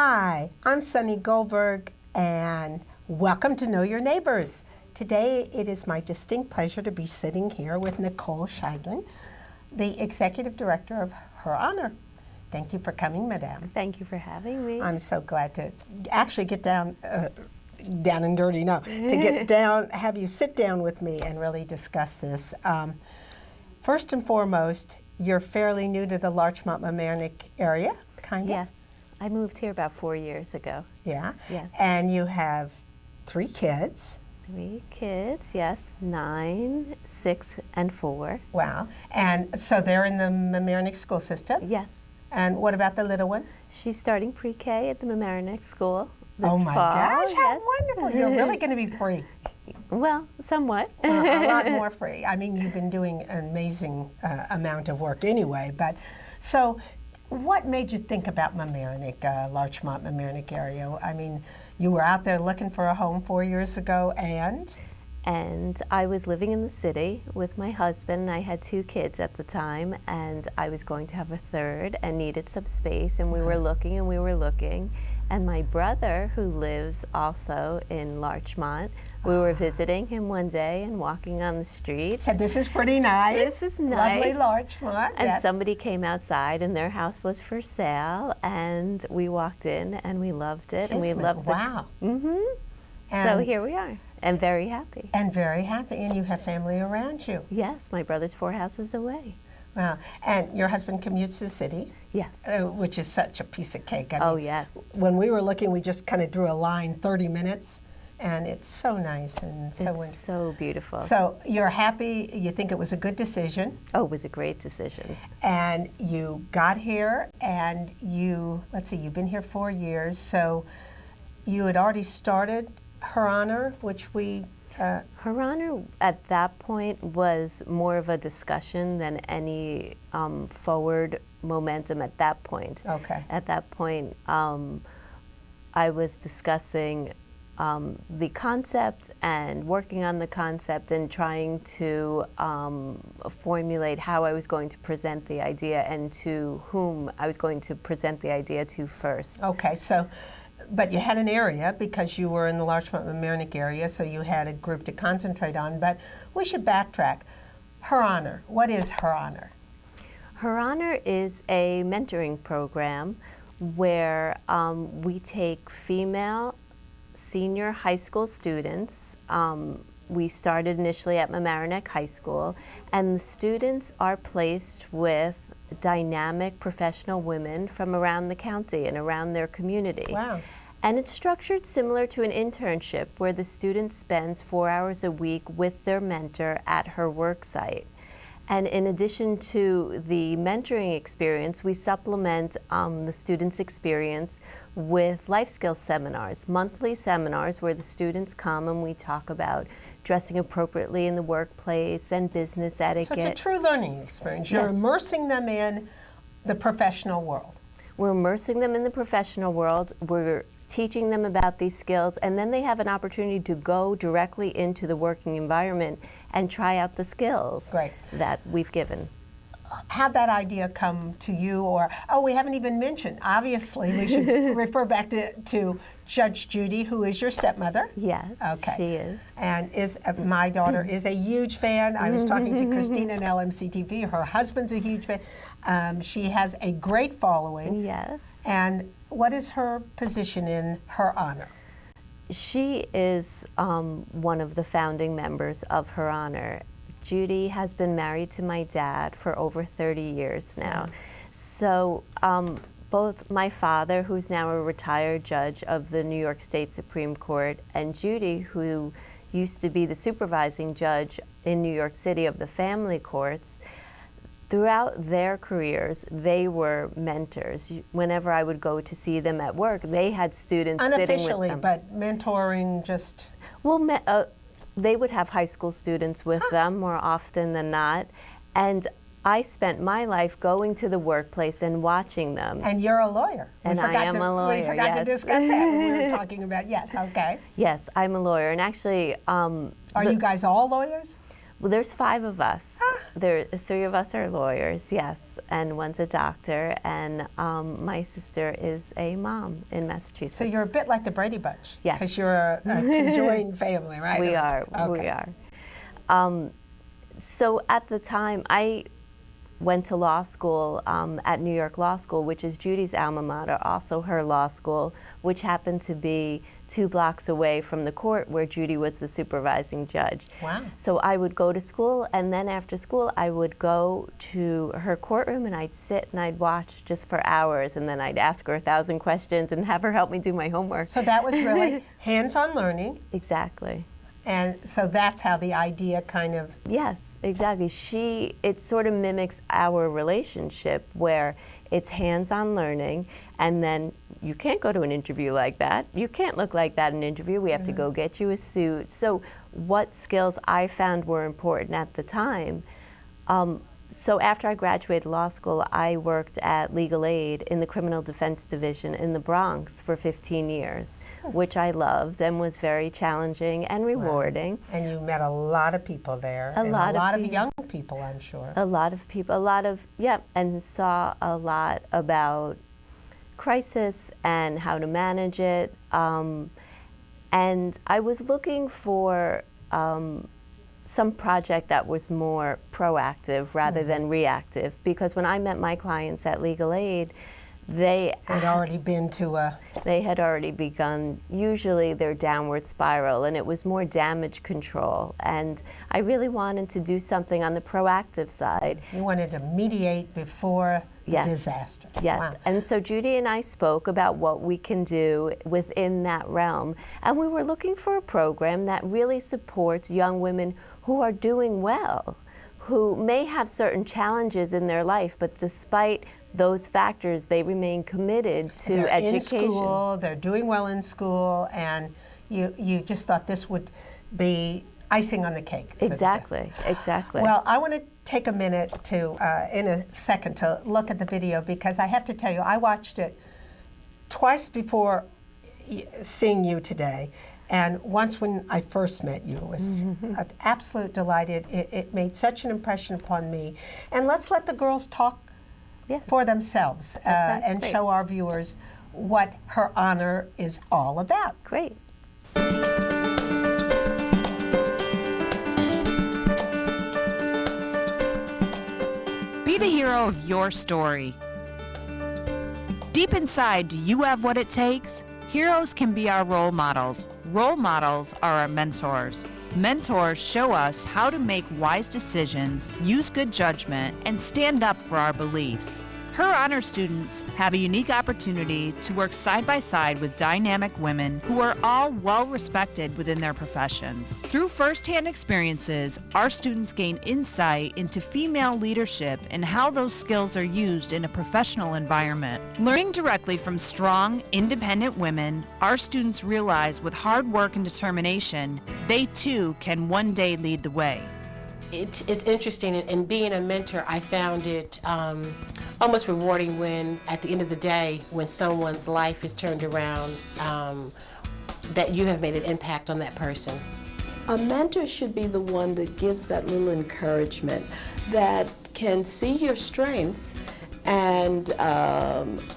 Hi, I'm Sunny Goldberg, and welcome to Know Your Neighbors. Today, it is my distinct pleasure to be sitting here with Nicole Sheindlin, the Executive Director of Her Honor. Thank you for coming, Madame. Thank you for having me. I'm so glad to actually get down and dirty, no, to get down, have you sit down with me and really discuss this. First and foremost, you're fairly new to the Larchmont-Mamaroneck area, kind of? Yes. I moved here about 4 years ago. Yeah? Yes. And you have 3 kids. 3 kids, yes. 9, 6, and 4. Wow. And so they're in the Mamaroneck school system? Yes. And what about the little one? She's starting pre-K at the Mamaroneck school this Oh my fall. gosh, how Yes. wonderful. You're really going to be free. Well, somewhat. A lot more free. I mean, you've been doing an amazing amount of work anyway. But so what made you think about Mamaroneck, Larchmont-Mamaroneck area? I mean, you were out there looking for a home 4 years ago, and? And I was living in the city with my husband. I had 2 kids at the time, and I was going to have a third and needed some space, and we were looking and we were looking. And my brother, who lives also in Larchmont, we were visiting him one day and walking on the street. Said, this is pretty nice. This is nice. Lovely Larchmont. And yes. somebody came outside and their house was for sale, and we walked in and we loved it. And we loved it. Wow. Mm-hmm. So here we are, and very happy. And very happy, and you have family around you. Yes, my brother's 4 houses away. Wow. And your husband commutes to the city? Yes. Which is such a piece of cake. I Oh, mean, yes. When we were looking, we just kind of drew a line, 30 minutes, and it's so nice and so It's so beautiful. So you're happy, you think it was a good decision, Oh, it was a great decision. and you got here, and you, let's see, you've been here 4 years, so you had already started Her Honor, which we... Her Honor at that point was more of a discussion than any forward momentum at that point. Okay. At that point, I was discussing the concept and working on the concept and trying to formulate how I was going to present the idea and to whom I was going to present the idea to first. Okay, so, but you had an area because you were in the Larchmont-Mamaroneck area, so you had a group to concentrate on, but we should backtrack. Her Honor, what is Her Honor? Her Honor is a mentoring program where we take female senior high school students. We started initially at Mamaroneck High School, and the students are placed with dynamic professional women from around the county and around their community. Wow. And it's structured similar to an internship where the student spends 4 hours a week with their mentor at her work site. And in addition to the mentoring experience, we supplement the students' experience with life skills seminars, monthly seminars where the students come and we talk about dressing appropriately in the workplace and business etiquette. So it's a true learning experience. You're Yes. immersing them in the professional world. We're immersing them in the professional world. We're teaching them about these skills, and then they have an opportunity to go directly into the working environment and try out the skills Great. that we've given. How'd that idea come to you? Or, oh, we haven't even mentioned, obviously, we should refer back to Judge Judy, who is your stepmother. Yes, Okay. she is. And is my daughter is a huge fan. I was talking to Christina in LMC-TV. Her husband's a huge fan. She has a great following. Yes. And what is her position in Her Honor? She is one of the founding members of Her Honor. Judy has been married to my dad for over 30 years now. So both my father, who's now a retired judge of the New York State Supreme Court, and Judy, who used to be the supervising judge in New York City of the family courts, throughout their careers, they were mentors. Whenever I would go to see them at work, they had students sitting with Unofficially, them. but mentoring just... Well, they would have high school students with them more often than not, and I spent my life going to the workplace and watching them. And you're a lawyer. And I am a lawyer, We forgot to yes. discuss that when we were talking about, yes, okay. Yes, I'm a lawyer, and actually... Are you guys all lawyers? Well, there's 5 of us. There, 3 of us are lawyers, yes, and one's a doctor, and my sister is a mom in Massachusetts. So you're a bit like the Brady Bunch. Yeah. Because you're a conjoined family, right? We are, Okay. we are. So at the time, I went to law school at New York Law School, which is Judy's alma mater, also her law school, which happened to be 2 blocks away from the court where Judy was the supervising judge. Wow. So I would go to school, and then after school I would go to her courtroom and I'd sit and I'd watch just for hours, and then I'd ask her 1,000 questions and have her help me do my homework. So that was really hands-on learning. Exactly. And so that's how the idea kind of... Yes, exactly. It sort of mimics our relationship where it's hands-on learning, and then you can't go to an interview like that. You can't look like that in an interview. We have to go get you a suit. So what skills I found were important at the time. So after I graduated law school, I worked at Legal Aid in the Criminal Defense Division in the Bronx for 15 years, which I loved and was very challenging and rewarding. Wow. And you met a lot of people there. A lot of young people, I'm sure. A lot of people, and saw a lot about crisis and how to manage it. And I was looking for some project that was more proactive rather than reactive, because when I met my clients at Legal Aid, they had already been to a... They had already begun, usually their downward spiral, and it was more damage control. And I really wanted to do something on the proactive side. You wanted to mediate before the disaster. Yes, wow. And so Judy and I spoke about what we can do within that realm. And we were looking for a program that really supports young women who are doing well, who may have certain challenges in their life, but despite those factors, they remain committed to they're education. In school, they're doing well in school, and you just thought this would be icing on the cake. Exactly, exactly. Well, I want to take a minute to, in a second, to look at the video, because I have to tell you, I watched it twice before seeing you today. And once when I first met you, it was an absolute delight. It made such an impression upon me. And let's let the girls talk for themselves and great. show our viewers what Her Honor is all about. Great. Be the hero of your story. Deep inside, do you have what it takes? Heroes can be our role models. Role models are our mentors. Mentors show us how to make wise decisions, use good judgment, and stand up for our beliefs. Her Honor students have a unique opportunity to work side by side with dynamic women who are all well respected within their professions. Through firsthand experiences, our students gain insight into female leadership and how those skills are used in a professional environment. Learning directly from strong, independent women, our students realize with hard work and determination, they too can one day lead the way. It's interesting, and being a mentor, I found it almost rewarding when, at the end of the day, when someone's life is turned around, that you have made an impact on that person. A mentor should be the one that gives that little encouragement, that can see your strengths and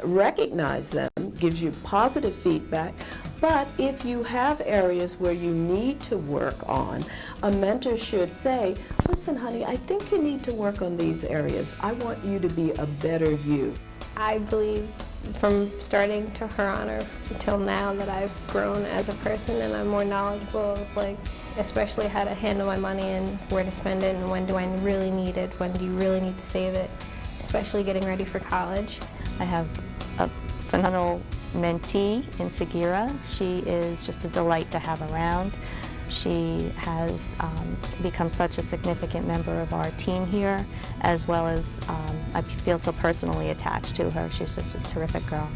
recognize them, gives you positive feedback. But if you have areas where you need to work on, a mentor should say, listen, honey, I think you need to work on these areas. I want you to be a better you. I believe from starting to Her Honor until now that I've grown as a person, and I'm more knowledgeable of, especially how to handle my money and where to spend it and when do I really need it, when do you really need to save it, especially getting ready for college. I have a phenomenal mentee in Sagira. She is just a delight to have around. She has become such a significant member of our team here, as well as I feel so personally attached to her. She's just a terrific girl.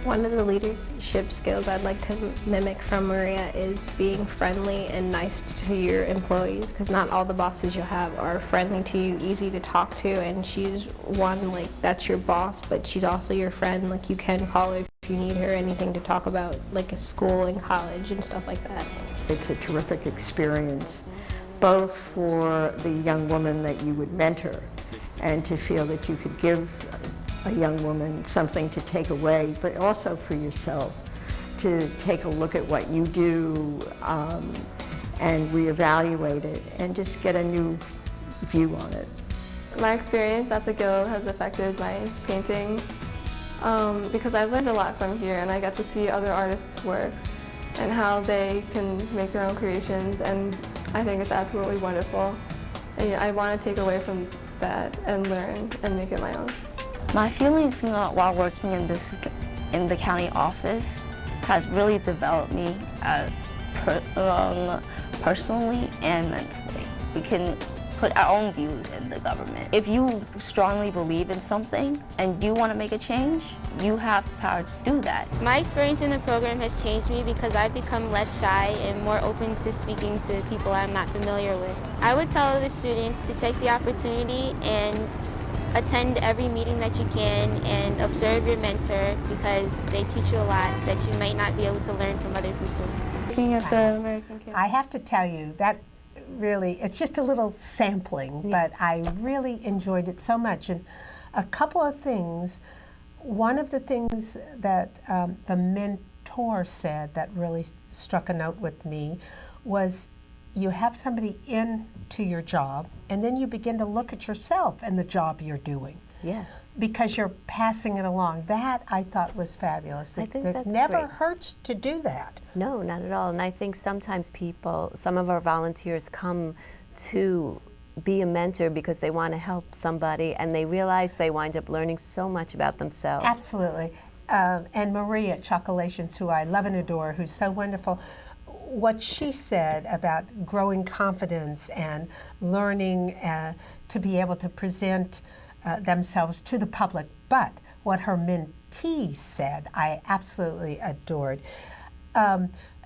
One of the leadership skills I'd like to mimic from Maria is being friendly and nice to your employees, because not all the bosses you'll have are friendly to you, easy to talk to, and she's one, that's your boss, but she's also your friend. You can call her if you need her, anything to talk about, a school and college and stuff like that. It's a terrific experience both for the young woman that you would mentor and to feel that you could give a young woman something to take away, but also for yourself to take a look at what you do and reevaluate it and just get a new view on it. My experience at the Guild has affected my painting because I've learned a lot from here, and I get to see other artists' works and how they can make their own creations, and I think it's absolutely wonderful. And I want to take away from that and learn and make it my own. My feelings while working in the county office has really developed me personally and mentally. We can put our own views in the government. If you strongly believe in something and you want to make a change, you have the power to do that. My experience in the program has changed me because I've become less shy and more open to speaking to people I'm not familiar with. I would tell other students to take the opportunity and attend every meeting that you can and observe your mentor because they teach you a lot that you might not be able to learn from other people. Looking at the American campus. I have to tell you, that really, it's just a little sampling, but I really enjoyed it so much. And a couple of things, one of the things that the mentor said that really struck a note with me was you have somebody into your job, and then you begin to look at yourself and the job you're doing. Yes. Because you're passing it along. That I thought was fabulous. I think it that's never great. hurts to do that. No, not at all. And I think sometimes some of our volunteers come to be a mentor because they want to help somebody and they realize they wind up learning so much about themselves. Absolutely. And Maria at Chocolations, who I love and adore, who's so wonderful, what she said about growing confidence and learning to be able to present themselves to the public, but what her mentee said, I absolutely adored.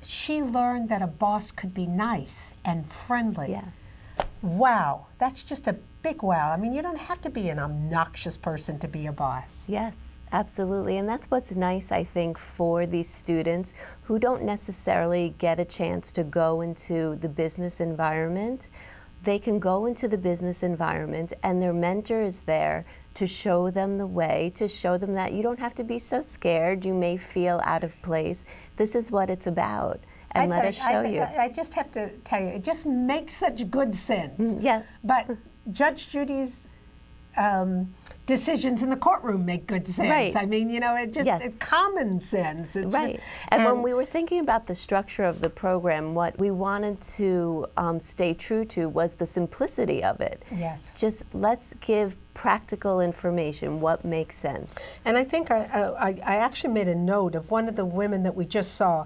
She learned that a boss could be nice and friendly. Yes. Wow, that's just a big wow. I mean, you don't have to be an obnoxious person to be a boss. Yes, absolutely. And that's what's nice, I think, for these students who don't necessarily get a chance to go into the business environment. They can go into the business environment and their mentor is there to show them the way, to show them that you don't have to be so scared. You may feel out of place. This is what it's about. And let us show you. I just have to tell you, it just makes such good sense. Yeah. But Judge Judy's decisions in the courtroom make good sense. Right. I mean, you know, it just, it's common sense. It's right. And when we were thinking about the structure of the program, what we wanted to stay true to was the simplicity of it. Yes. Just let's give practical information, what makes sense. And I think I actually made a note of one of the women that we just saw.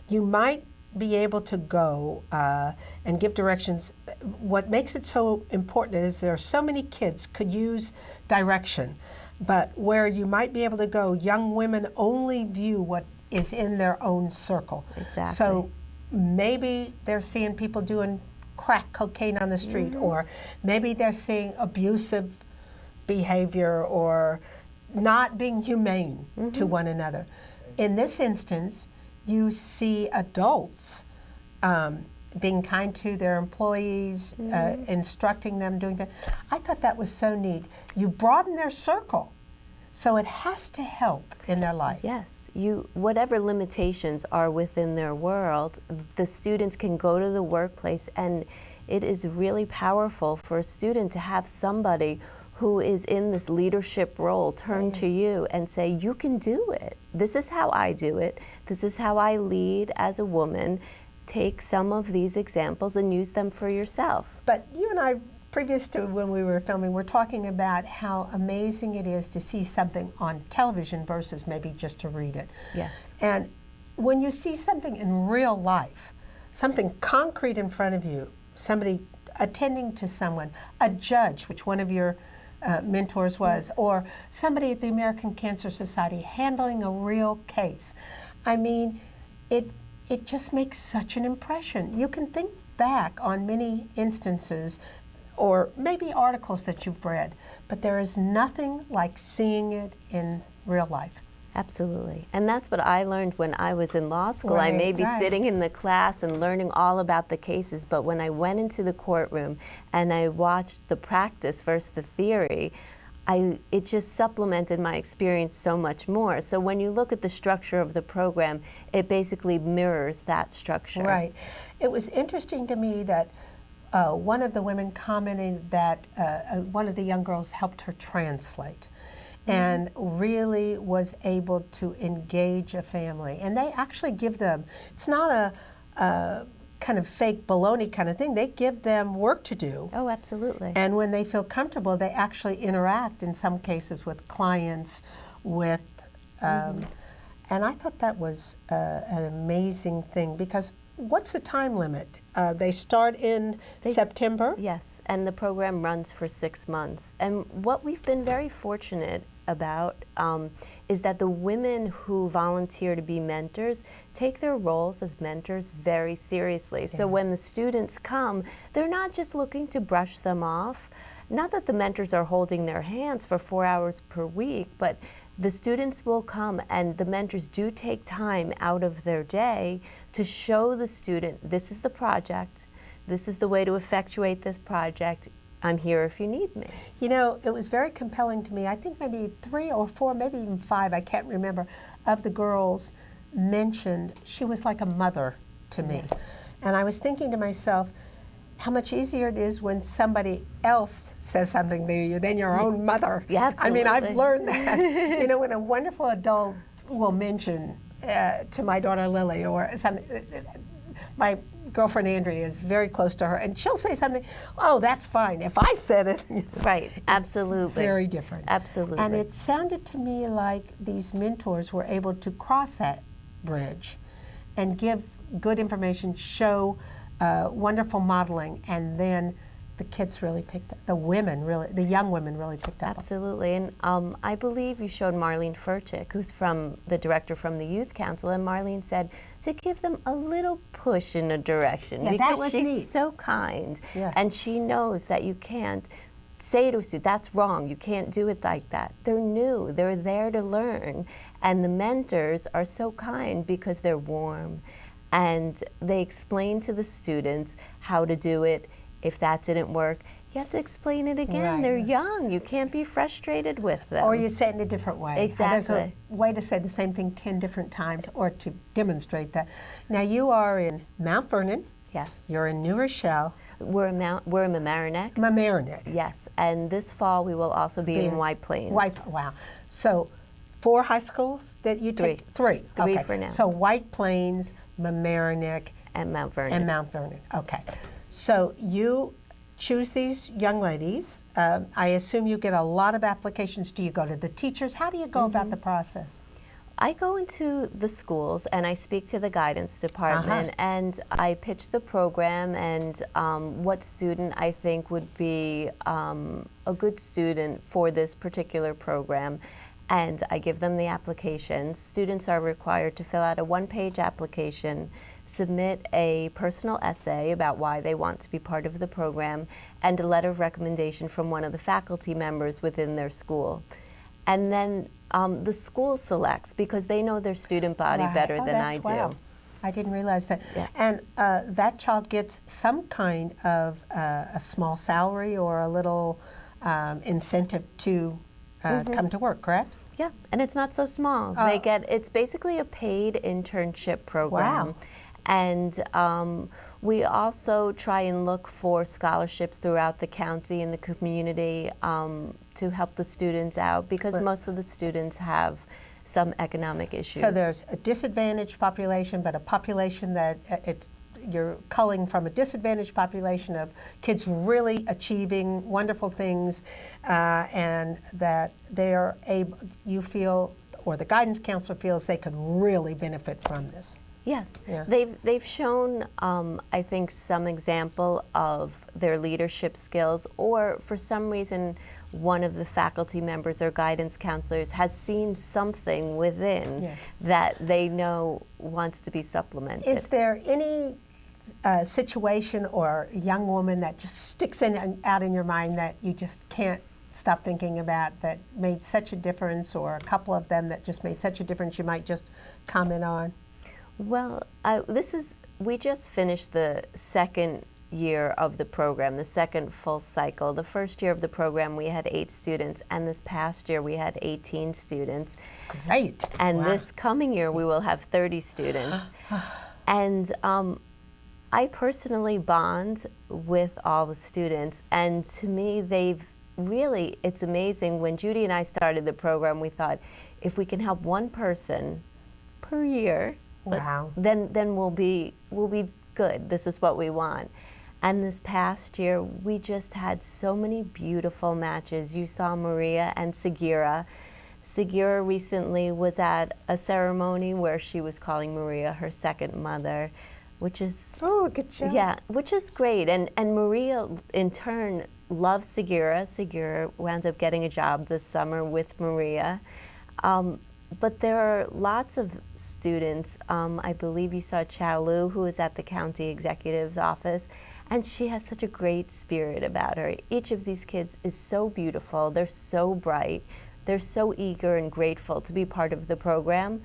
You might be able to go and give directions. What makes it so important is there are so many kids could use direction, but where you might be able to go, young women only view what is in their own circle. Exactly. So maybe they're seeing people doing crack cocaine on the street, or maybe they're seeing abusive behavior or not being humane to one another. In this instance, you see adults being kind to their employees, instructing them, doing that. I thought that was so neat. You broaden their circle, so it has to help in their life. Yes, whatever limitations are within their world, the students can go to the workplace, and it is really powerful for a student to have somebody who is in this leadership role turn to you and say, you can do it. This is how I do it. This is how I lead as a woman. Take some of these examples and use them for yourself. But you and I, previous to when we were filming, we're talking about how amazing it is to see something on television versus maybe just to read it. Yes. And when you see something in real life, something concrete in front of you, somebody attending to someone, a judge, which one of your mentors was, or somebody at the American Cancer Society handling a real case. I mean, it just makes such an impression. You can think back on many instances or maybe articles that you've read, but there is nothing like seeing it in real life. Absolutely. And that's what I learned when I was in law school. I may be Right. sitting in the class and learning all about the cases, but when I went into the courtroom and I watched the practice versus the theory, it just supplemented my experience so much more. So when you look at the structure of the program, it basically mirrors that structure. Right. It was interesting to me that one of the women commented that one of the young girls helped her translate and really was able to engage a family. And they actually give them, it's not a kind of fake baloney kind of thing, they give them work to do. Oh, absolutely. And when they feel comfortable, they actually interact in some cases with clients, with, and I thought that was an amazing thing because what's the time limit? They start in September? Yes, and the program runs for 6 months. And what we've been very fortunate about is that the women who volunteer to be mentors take their roles as mentors very seriously. Yeah. So when the students come, they're not just looking to brush them off. Not that the mentors are holding their hands for 4 hours per week, but the students will come and the mentors do take time out of their day to show the student, this is the project, this is the way to effectuate this project, I'm here if you need me. You know, it was very compelling to me. I think maybe 3 or 4, maybe even 5, I can't remember, of the girls mentioned she was like a mother to me. And I was thinking to myself, how much easier it is when somebody else says something to you than your own mother. Yeah, absolutely. I mean, I've learned that. You know, when a wonderful adult will mention to my daughter Lily or my girlfriend Andrea is very close to her, and she'll say something, oh, that's fine. If I said it, right, absolutely. It's very different. Absolutely. And it sounded to me like these mentors were able to cross that bridge and give good information, show wonderful modeling, and then the kids really picked up, the young women really picked up. Absolutely, and I believe you showed Marlene Furtick, who's the director from the Youth Council, and Marlene said to give them a little push in a direction because she's neat. So kind, Yeah. and she knows that you can't say to a student, that's wrong, you can't do it like that. They're new, they're there to learn, and the mentors are so kind because they're warm, and they explain to the students how to do it. If that didn't work, you have to explain it again. Right. They're young. You can't be frustrated with them. Or you say it in a different way. Exactly. There's a way to say the same thing 10 different times or to demonstrate that. Now you are in Mount Vernon. Yes. You're in New Rochelle. We're in Mamaroneck. Mamaroneck. Yes, and this fall we will also be in White Plains. Wow. So 4 high schools that you take? 3. Three okay. for now. So White Plains, Mamaroneck, and Mount Vernon. Okay. So you choose these young ladies. I assume you get a lot of applications. Do you go to the teachers? How do you go about the process? I go into the schools and I speak to the guidance department and I pitch the program and what student I think would be a good student for this particular program. And I give them the applications. Students are required to fill out a 1-page application, submit a personal essay about why they want to be part of the program, and a letter of recommendation from one of the faculty members within their school. And then the school selects because they know their student body better than I do. Wow. I didn't realize that. Yeah. And that child gets some kind of a small salary or a little incentive to come to work, correct? Yeah, and it's not so small. It's basically a paid internship program. Wow. And we also try and look for scholarships throughout the county and the community to help the students out because most of the students have some economic issues. So there's a disadvantaged population, but a population that you're culling from a disadvantaged population of kids really achieving wonderful things and that they are able, you feel, or the guidance counselor feels they could really benefit from this. Yes, Yeah. they've shown, I think, some example of their leadership skills, or for some reason, one of the faculty members or guidance counselors has seen something within that they know wants to be supplemented. Is there any situation or young woman that just sticks out in your mind that you just can't stop thinking about that made such a difference, or a couple of them that just made such a difference you might just comment on? Well, we just finished the second year of the program, the second full cycle. The first year of the program we had 8 students, and this past year we had 18 students. Great. And Wow. this coming year we will have 30 students. And I personally bond with all the students, and to me it's amazing. When Judy and I started the program, we thought if we can help one person per year, Wow. then we'll be good. This is what we want. And this past year, we just had so many beautiful matches. You saw Maria and Sagira. Sagira recently was at a ceremony where she was calling Maria her second mother, which is good job. Yeah, which is great. And Maria, in turn, loves Sagira. Sagira wound up getting a job this summer with Maria. But there are lots of students. I believe you saw Chow Lu, who is at the county executive's office, and she has such a great spirit about her. Each of these kids is so beautiful. They're so bright. They're so eager and grateful to be part of the program.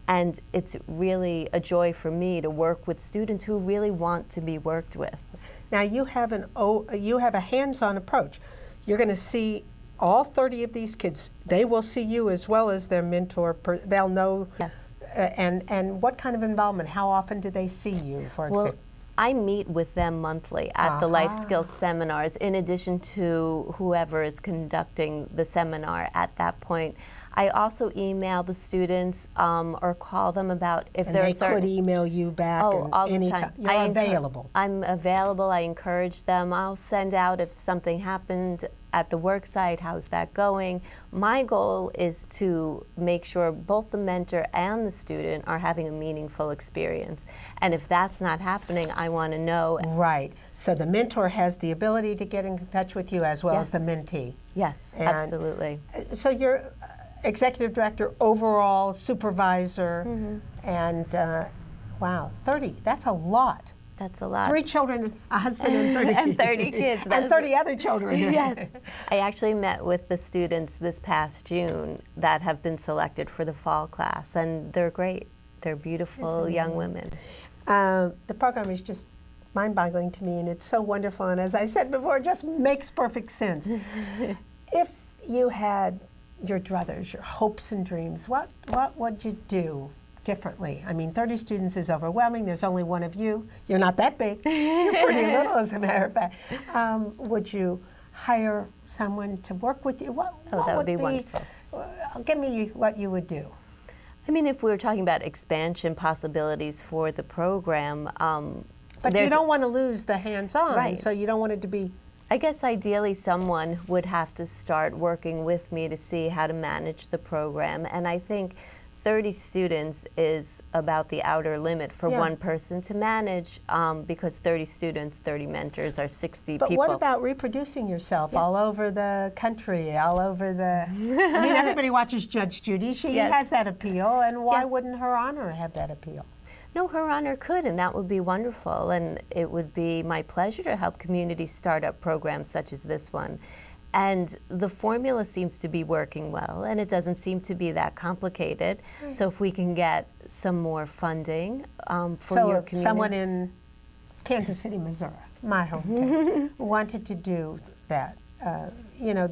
And it's really a joy for me to work with students who really want to be worked with. Now you have a hands-on approach. You're going to see all 30 of these kids. They will see you as well as their mentor. They'll know. Yes. And what kind of involvement? How often do they see you, for example? Well, I meet with them monthly at the life skills seminars, in addition to whoever is conducting the seminar at that point. I also email the students or call them about if and there are they certain... could email you back all the anytime. time. You're available. I'm available. I encourage them. I'll send out if something happened at the work site, how's that going? My goal is to make sure both the mentor and the student are having a meaningful experience. And if that's not happening, I want to know. Right. So the mentor has the ability to get in touch with you as well Yes. as the mentee. Yes, And absolutely. So you're executive director, overall supervisor, and wow, 30, that's a lot. That's a lot. 3 children, a husband, and 30 and 30 kids. and 30 other children. Yes. I actually met with the students this past June that have been selected for the fall class, and they're great. They're beautiful young women. The program is just mind-boggling to me, and it's so wonderful, and as I said before, it just makes perfect sense. If you had your druthers, your hopes and dreams, what would you do differently? I mean, 30 students is overwhelming. There's only one of you. You're not that big. You're pretty little, as a matter of fact. Would you hire someone to work with you? What that would be wonderful. Give me what you would do. I mean, if we were talking about expansion possibilities for the program, but you don't want to lose the hands-on, Right. so you don't want it to be. I guess ideally someone would have to start working with me to see how to manage the program, and I think 30 students is about the outer limit for one person to manage, because 30 students, 30 mentors are 60 But people. what about reproducing yourself all over the country, all over the... I mean, everybody watches Judge Judy. She has that appeal, and why wouldn't Her Honor have that appeal? No, Her Honor could, and that would be wonderful, and it would be my pleasure to help communities start up programs such as this one. And the formula seems to be working well, and it doesn't seem to be that complicated. So if we can get some more funding for your community. So if someone in Kansas City, Missouri, my hometown, wanted to do that, you know,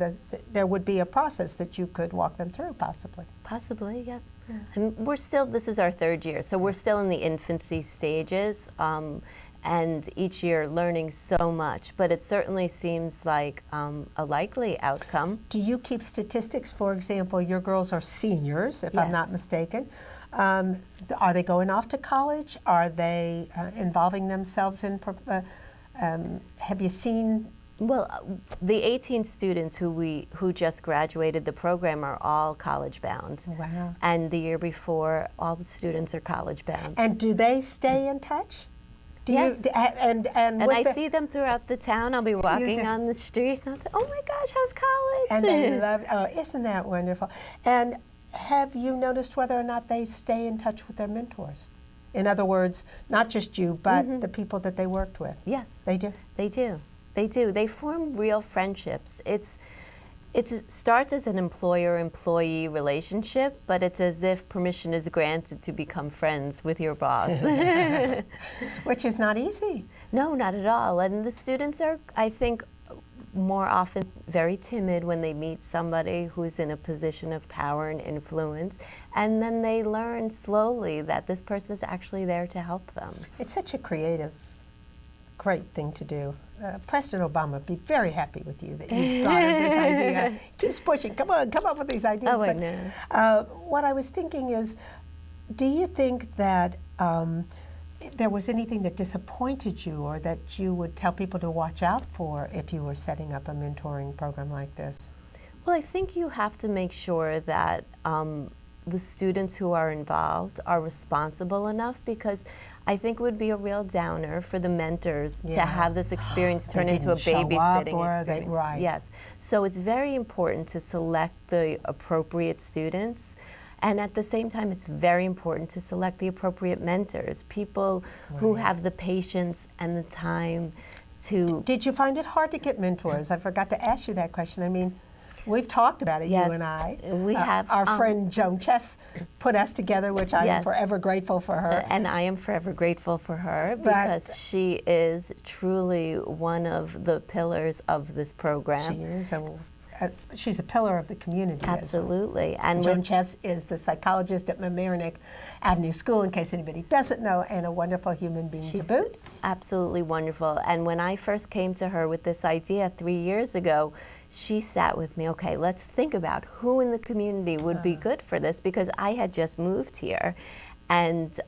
there would be a process that you could walk them through, possibly. Possibly, yeah. And we're still, this is our 3rd year, so we're still in the infancy stages. And each year learning so much, but it certainly seems like a likely outcome. Do you keep statistics? For example, your girls are seniors, if I'm not mistaken. Are they going off to college? Are they involving themselves in, have you seen? Well, the 18 students who just graduated the program are all college bound. Wow. And the year before, all the students are college bound. And do they stay in touch? Yes. And I see them throughout the town. I'll be walking on the street and I'll say, oh my gosh, how's college? And they love, oh, isn't that wonderful? And have you noticed whether or not they stay in touch with their mentors? In other words, not just you, but the people that they worked with. Yes. They do? They do. They do. They form real friendships. It starts as an employer-employee relationship, but it's as if permission is granted to become friends with your boss. Which is not easy. No, not at all. And the students are, I think, more often very timid when they meet somebody who's in a position of power and influence, and then they learn slowly that this person is actually there to help them. It's such a creative, great thing to do. President Obama would be very happy with you that you thought of this idea. Keeps pushing, come on, come up with these ideas. Oh, I know. What I was thinking is, do you think that there was anything that disappointed you or that you would tell people to watch out for if you were setting up a mentoring program like this? Well, I think you have to make sure that the students who are involved are responsible enough, because I think it would be a real downer for the mentors to have this experience turn into a babysitting experience. Right. Yes. So it's very important to select the appropriate students. And at the same time, it's very important to select the appropriate mentors, people who have the patience and the time to... Did you find it hard to get mentors? I forgot to ask you that question. I mean, we've talked about it, yes, you and I. We have. Our friend Joan Chess put us together, which I'm forever grateful for her. And I am forever grateful for her, because she is truly one of the pillars of this program. She is. She's a pillar of the community. Absolutely. And Joan Chess is the psychologist at Mamaroneck Avenue School, in case anybody doesn't know, and a wonderful human being to boot. Absolutely wonderful. And when I first came to her with this idea 3 years ago, she sat with me, okay, let's think about who in the community would be good for this, because I had just moved here. And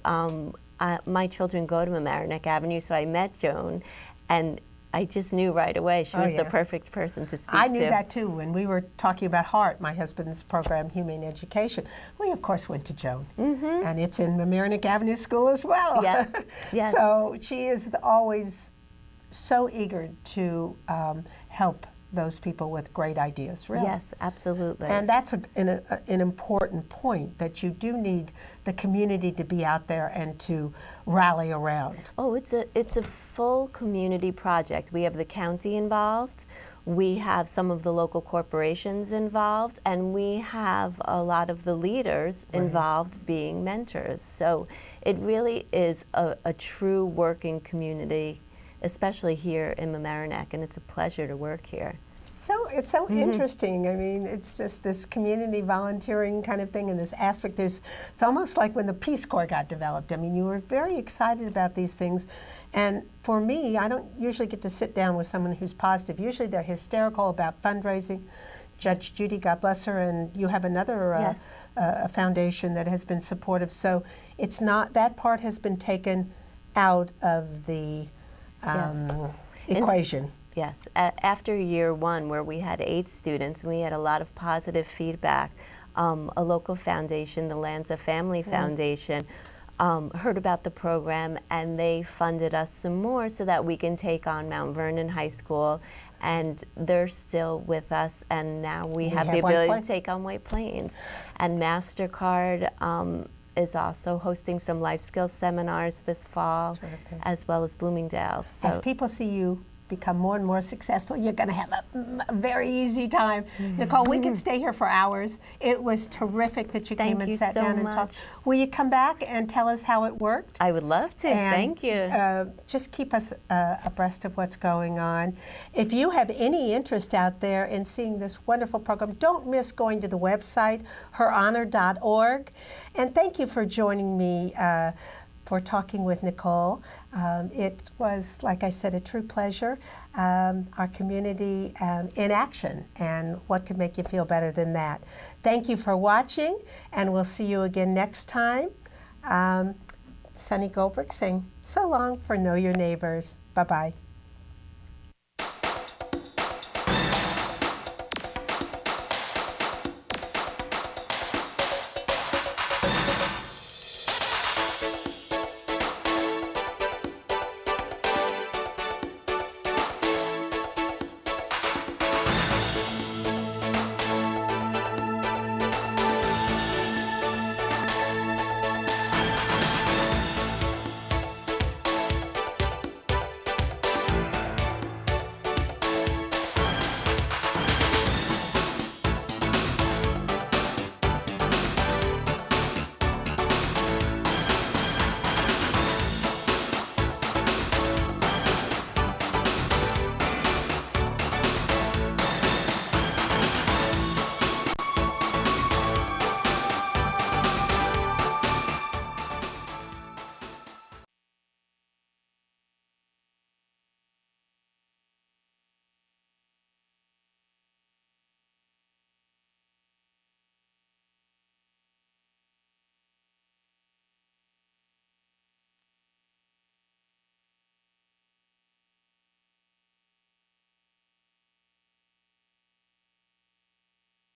my children go to Mamaroneck Avenue, so I met Joan, and I just knew right away she was the perfect person to speak to. I knew that too. When we were talking about HEART, my husband's program, Humane Education, we of course went to Joan. And it's in Mamaroneck Avenue School as well. Yeah. Yes. So she is always so eager to help those people with great ideas, really. Yes, absolutely. And that's an important point, that you do need the community to be out there and to rally around. Oh, it's a full community project. We have the county involved, we have some of the local corporations involved, and we have a lot of the leaders involved being mentors. So it really is a true working community, especially here in Mamaroneck, and it's a pleasure to work here. So it's so interesting. I mean, it's just this community volunteering kind of thing, and this aspect. It's almost like when the Peace Corps got developed. I mean, you were very excited about these things, and for me, I don't usually get to sit down with someone who's positive. Usually, they're hysterical about fundraising. Judge Judy, God bless her, and you have another a foundation that has been supportive. So it's not, that part has been taken out of the equation. Yes. After year one, where we had 8 students, we had a lot of positive feedback. A local foundation, the Lanza Family Foundation, heard about the program, and they funded us some more so that we can take on Mount Vernon High School, and they're still with us, and now we have the ability to take on White Plains. And MasterCard is also hosting some life skills seminars this fall, as well as Bloomingdale. So as people see you become more and more successful, you're going to have a very easy time. Nicole, we could stay here for hours. It was terrific that you came and sat down and talked. Will you come back and tell us how it worked? I would love to. And thank you. Just keep us abreast of what's going on. If you have any interest out there in seeing this wonderful program, don't miss going to the website, herhonor.org. And thank you for joining me for talking with Nicole. It was, like I said, a true pleasure. Our community in action, and what could make you feel better than that? Thank you for watching, and we'll see you again next time. Sunny Goldberg saying so long for Know Your Neighbors. Bye-bye.